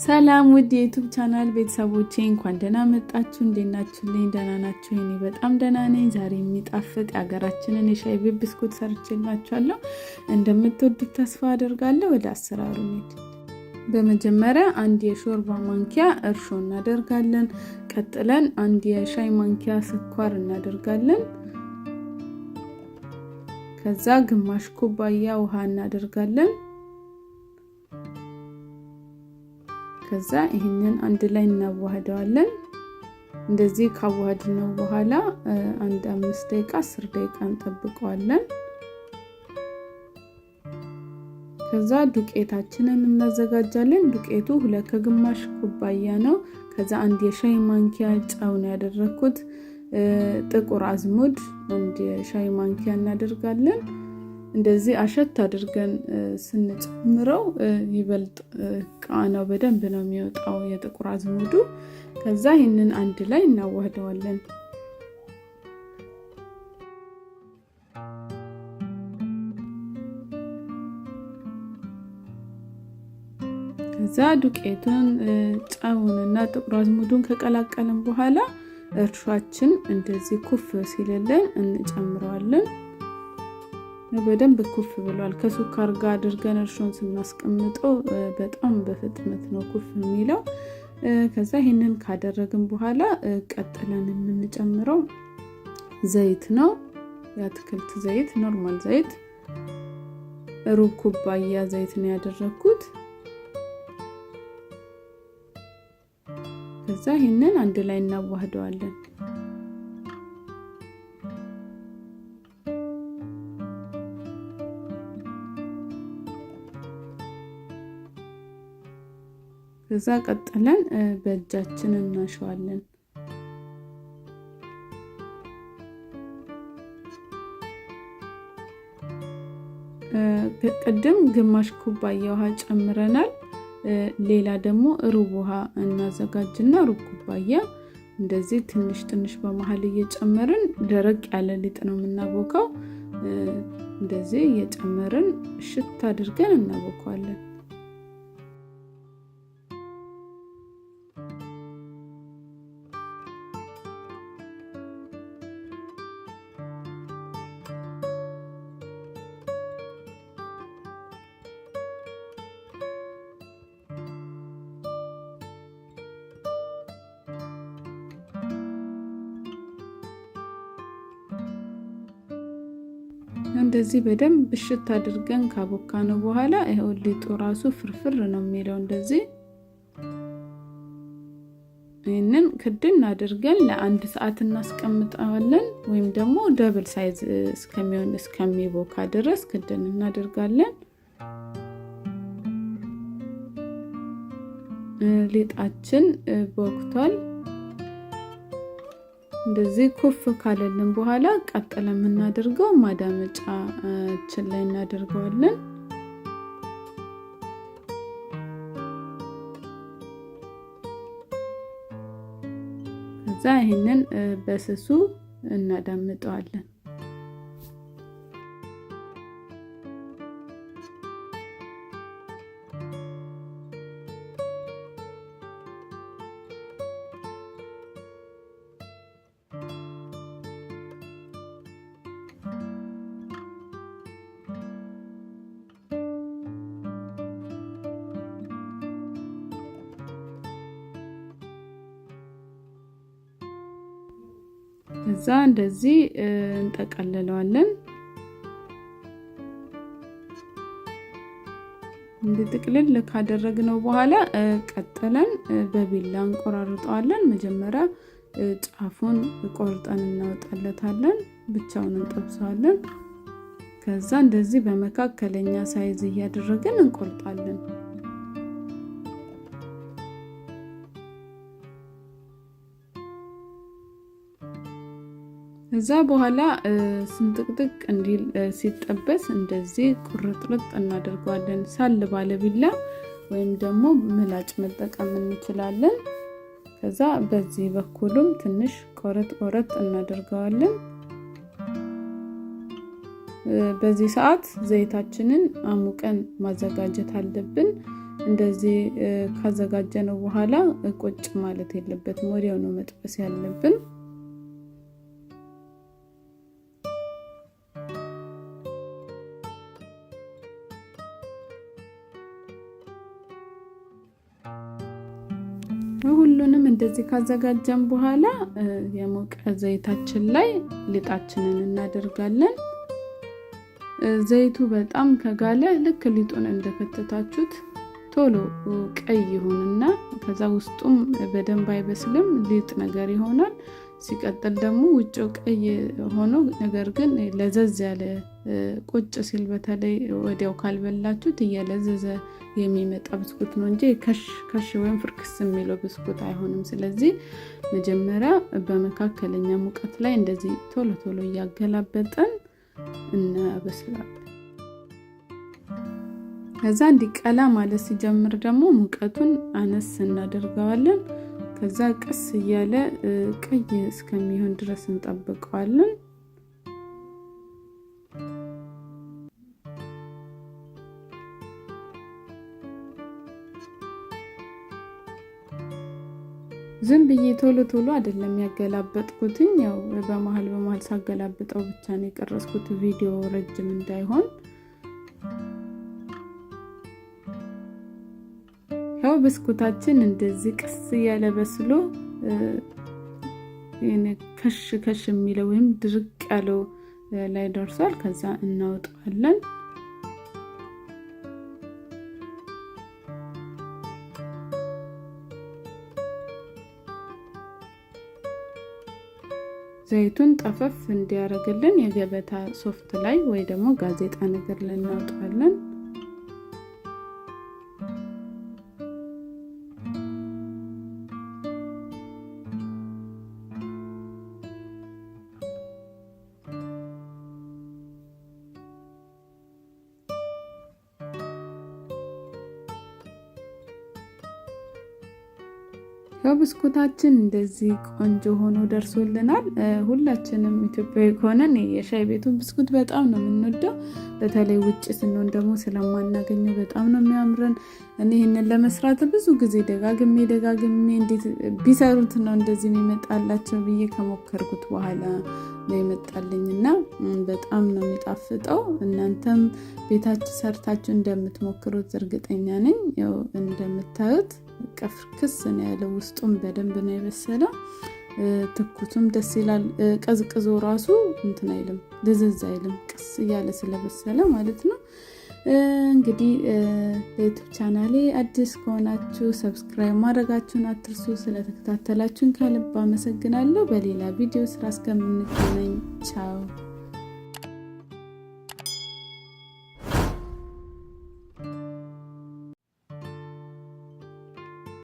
ሰላም ውድ የዩቲዩብ ቻናል ቤተሰቦቼ እንኳን ደህና መጣችሁ። እንዴት ናችሁልኝ? ደህና ናችሁ? እኔ በጣም ደህና ነኝ። ዛሬ የሚጣፍጥ የሀገራችንን የሻይ ብስኩት ሰርቼላችኋለሁ። እንደምትወዱት ተስፋ አደርጋለሁ። ወደ አሰራሩ እንሂድ። በመጀመሪያ አንድ የሾርባ ማንኪያ እርሾ እናደርጋለን። ቀጥለን አንድ የሻይ ማንኪያ ስኳር እናደርጋለን። ከዛ ግማሽ ኩባያ ውሃ እናደርጋለን። ከዛ ይሄንን አንድ ላይ እናዋህደዋለን። እንደዚህ ካዋሃድነው በኋላ አንድ 5 ደቂቃ 10 ደቂቃ እንጠብቀዋለን። ከዛ ዱቄታችንን እናዘጋጃለን። ዱቄቱ 2 ከግማሽ ኩባያ ነው። ከዛ አንድ የሻይ ማንኪያ ጨው ነው ያደረኩት። ጥቁር አዝሙድ አንድ የሻይ ማንኪያ እናደርጋለን። እንደዚህ አሸት አድርገን ስንጨምረው ይበልጥ ቃናው በደንብ ነው የሚወጣው የጥቁር አዝሙዱ። ከዛ ይሄንን አንድ ላይ እናዋህደዋለን። ከዛ ዱቄቱን ጨውንና ጥቁር አዝሙዱን ከቀላቀልን በኋላ እርሾአችን እንደዚህ ኩፍ ሲልልን እንጨምረዋለን። በደንብ ኩፍ ብሏል። ከሱካር ጋር አድርገን እርሾን ስናስቀምጠው በጣም በፍጥነት ነው ኩፍ የሚለው። ከዛ ይሄንን ካደረግን በኋላ ቀጥለን የምንጨምረው ዘይት ነው። የአትክልት ዘይት፣ ኖርማል ዘይት ሩብ ኩባያ ዘይት ነው ያደረኩት። ከዛ ይሄንን አንድ ላይ እናዋህደዋለን። ከዛ ቀጥለን በእጃችን እናሸዋለን። ቅድም ግማሽ ኩባያ ውሃ ጨምረናል። ሌላ ደግሞ ሩብ ውሃ እናዘጋጅና ሩብ ኩባያ እንደዚህ ትንሽ ትንሽ በመሃል እየጨመርን ደረቅ ያለ ሊጥ ነው የምናቦካው። እንደዚህ እየጨመርን ሽት አድርገን እናቦካዋለን። እንደዚህ በደንብ ብሽት አድርገን ካቦካነው በኋላ ይሄው ሊጡ ራሱ ፍርፍር ነው የሚለው። እንደዚህ ይሄንን ክድን አድርገን ለ1 ሰዓት እናስቀምጣለን፣ ወይም ደግሞ ደብል ሳይዝ እስከሚቦካ ድረስ ክድን እናደርጋለን። ሊጣችን ቦክቷል። እንደዚህ ኩፍ ካለልን በኋላ ቀጥለን የምናደርገው ማዳመጫችን ላይ እናደርገዋለን። ከዛ ይሄንን በስሱ እናዳምጠዋለን። ከዛ እንደዚህ እንጠቀልለዋለን። እንድጥቅልል ካደረግነው በኋላ ቀጥለን በቢላ እንቆራርጠዋለን። መጀመሪያ ጫፉን ቆርጠን እናወጣለታለን፣ ብቻውን እንጠብሰዋለን። ከዛ እንደዚህ በመካከለኛ ሳይዝ እያደረግን እንቆርጣለን። ከዛ በኋላ ስንጥቅጥቅ እንዲል ሲጠበስ እንደዚህ ቁርጥርጥ እናደርገዋለን። ሳል ባለ ቢላ ወይም ደግሞ ምላጭ መጠቀም እንችላለን። ከዛ በዚህ በኩልም ትንሽ ቆረጥ እናደርገዋለን። በዚህ ሰዓት ዘይታችንን አሙቀን ማዘጋጀት አለብን። እንደዚህ ካዘጋጀነው በኋላ ቁጭ ማለት የለበትም፣ ወዲያው ነው መጥበስ ያለብን። ሁሉንም እንደዚህ ካዘጋጀን በኋላ የሞቀ ዘይታችን ላይ ሊጣችንን እናደርጋለን። ዘይቱ በጣም ከጋለ ልክ ሊጡን እንደከተታችሁት ቶሎ ቀይ ይሆንና ከዛ ውስጡም በደንብ አይበስልም፣ ሊጥ ነገር ይሆናል። ሲቀጥል ደግሞ ውጭው ቀይ ሆኖ ነገር ግን ለዘዝ ያለ ቁጭ ሲል በተለይ ወዲያው ካልበላችሁት እየለዘዘ የሚመጣ ብስኩት ነው እንጂ ከሽ ወይም ፍርክስ የሚለው ብስኩት አይሆንም። ስለዚህ መጀመሪያ በመካከለኛ ሙቀት ላይ እንደዚህ ቶሎ ቶሎ እያገላበጠን እናበስላለን። ከዛ እንዲቀላ ማለት ሲጀምር ደግሞ ሙቀቱን አነስ እናደርገዋለን። ከዛ ቀስ እያለ ቀይ እስከሚሆን ድረስ እንጠብቀዋለን። ዝም ብዬ ቶሎ ቶሎ አይደለም ያገላበጥኩትኝ፣ ያው በመሃል ሳገላብጠው ብቻ ነው የቀረጽኩት ቪዲዮ ረጅም እንዳይሆን። ያው ብስኩታችን እንደዚህ ቀስ እያለ በስሎ ከሽ የሚለው ወይም ድርቅ ያለው ላይ ደርሷል። ከዛ እናወጣዋለን። ዘይቱን ጠፈፍ እንዲያደርግልን የገበታ ሶፍት ላይ ወይ ደግሞ ጋዜጣ ነገር ላይ እናወጣዋለን። ብስኩታችን እንደዚህ ቆንጆ ሆኖ ደርሶልናል። ሁላችንም ኢትዮጵያዊ ከሆነን የሻይ ቤቱን ብስኩት በጣም ነው የምንወደው። በተለይ ውጭ ስንሆን ደግሞ ስለማናገኘው በጣም ነው የሚያምረን። እኔ ይሄንን ለመስራት ብዙ ጊዜ ደጋግሜ እንዴት ቢሰሩት ነው እንደዚህ የሚመጣላቸው ብዬ ከሞከርኩት በኋላ ነው የመጣልኝና በጣም ነው የሚጣፍጠው። እናንተም ቤታችሁ ሰርታችሁ እንደምትሞክሩት እርግጠኛ ነኝ። ያው እንደምታዩት ፍርክስ ነው ያለው፣ ውስጡም በደንብ ነው የበሰለው። ትኩሱም ደስ ይላል። ቀዝቅዞ ራሱ እንትን አይልም፣ ልዝዝ አይልም፣ ቀስ እያለ ስለበሰለ ማለት ነው። እንግዲህ ለዩቲዩብ ቻናሌ አዲስ ከሆናችሁ ሰብስክራይብ ማድረጋችሁን አትርሱ። ስለተከታተላችሁን ከልብ አመሰግናለሁ። በሌላ ቪዲዮ ስራ እስከምንገናኝ ቻው።